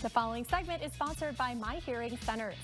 The following segment is sponsored by My Hearing Centers.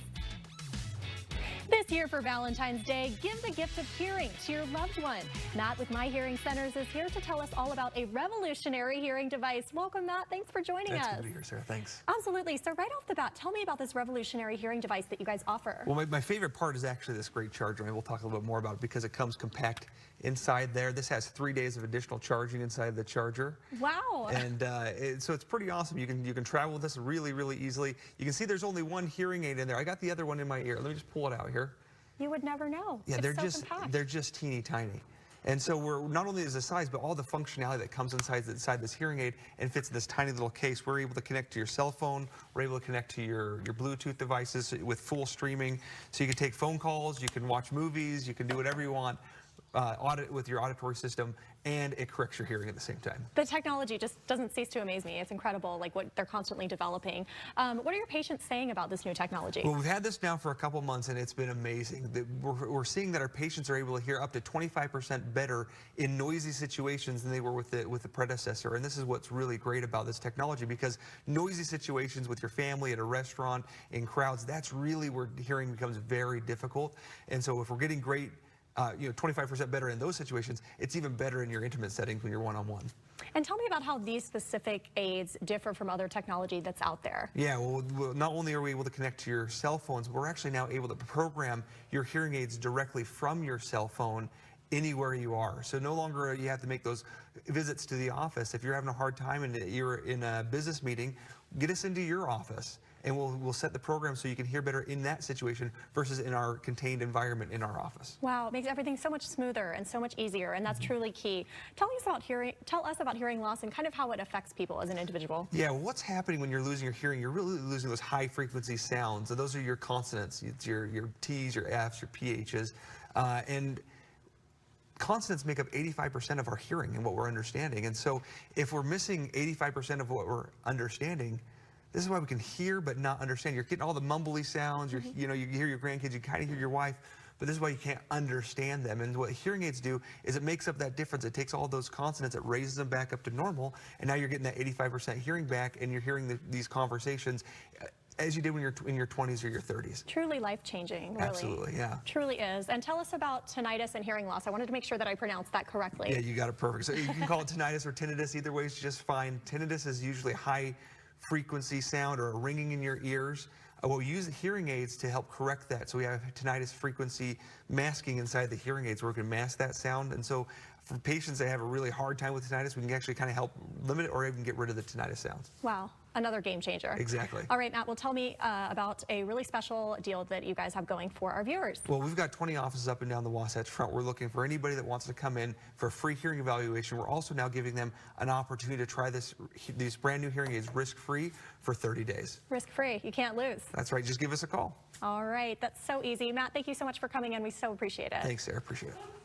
This year for Valentine's Day, give the gift of hearing to your loved one. Matt with My Hearing Centers is here to tell us all about a revolutionary hearing device. Welcome, Matt. Thanks for joining us. That's good to be here, Sarah. Thanks. Absolutely. So right off the bat, tell me about this revolutionary hearing device that you guys offer. Well, my favorite part is actually this great charger, and we'll talk a little bit more about it because it comes compact inside there. This has 3 days of additional charging inside the charger. Wow. And so it's pretty awesome. You can travel with this really, really easily. You can see there's only one hearing aid in there. I got the other one in my ear. Let me just pull it out here. You would never know. Yeah, It's they're just teeny tiny. And so we're not only is the size, but all the functionality that comes inside this hearing aid and fits in this tiny little case. We're able to connect to your cell phone. We're able to connect to your Bluetooth devices with full streaming. So you can take phone calls, you can watch movies, you can do whatever you want. With your auditory system, and it corrects your hearing at the same time. The technology just doesn't cease to amaze me. It's incredible, like what they're constantly developing. What are your patients saying about this new technology? Well, we've had this now for a couple months, and it's been amazing. We're seeing that our patients are able to hear up to 25% better in noisy situations than they were with the predecessor. And this is what's really great about this technology, because noisy situations with your family, at a restaurant, in crowds, that's really where hearing becomes very difficult. And so if we're getting great 25% better in those situations, it's even better in your intimate settings when you're one-on-one. And tell me about how these specific aids differ from other technology that's out there. Yeah, well, not only are we able to connect to your cell phones, but we're actually now able to program your hearing aids directly from your cell phone anywhere you are. So no longer you have to make those visits to the office. If you're having a hard time and you're in a business meeting, get us into your office, and we'll set the program so you can hear better in that situation versus in our contained environment in our office. Wow, it makes everything so much smoother and so much easier, and that's truly key. Tell us about hearing loss and kind of how it affects people as an individual. Yeah, well, what's happening when you're losing your hearing? You're really losing those high frequency sounds, and those are your consonants. It's your T's, your F's, your PH's, and consonants make up 85% of our hearing and what we're understanding. And so if we're missing 85% of what we're understanding, this is why we can hear but not understand. You're getting all the mumbly sounds. You hear your grandkids, you kind of hear your wife, but this is why you can't understand them. And what hearing aids do is it makes up that difference. It takes all those consonants, it raises them back up to normal, and now you're getting that 85% hearing back, and you're hearing these conversations as you did when you're in your 20s or your 30s. Truly life-changing, really. Absolutely, yeah. Truly is. And tell us about tinnitus and hearing loss. I wanted to make sure that I pronounced that correctly. Yeah, you got it perfect. So you can call it tinnitus or tinnitus. Either way is just fine. Tinnitus is usually high frequency sound or a ringing in your ears. We use the hearing aids to help correct that. So we have tinnitus frequency masking inside the hearing aids where we can mask that sound. And so for patients that have a really hard time with tinnitus, we can actually kind of help limit it or even get rid of the tinnitus sounds. Wow, another game changer. Exactly. All right, Matt, well, tell me about a really special deal that you guys have going for our viewers. Well, we've got 20 offices up and down the Wasatch Front. We're looking for anybody that wants to come in for a free hearing evaluation. We're also now giving them an opportunity to try these brand new hearing aids risk-free for 30 days. Risk-free, you can't lose. That's right, just give us a call. All right, that's so easy. Matt, thank you so much for coming in. We so appreciate it. Thanks, Sarah, appreciate it.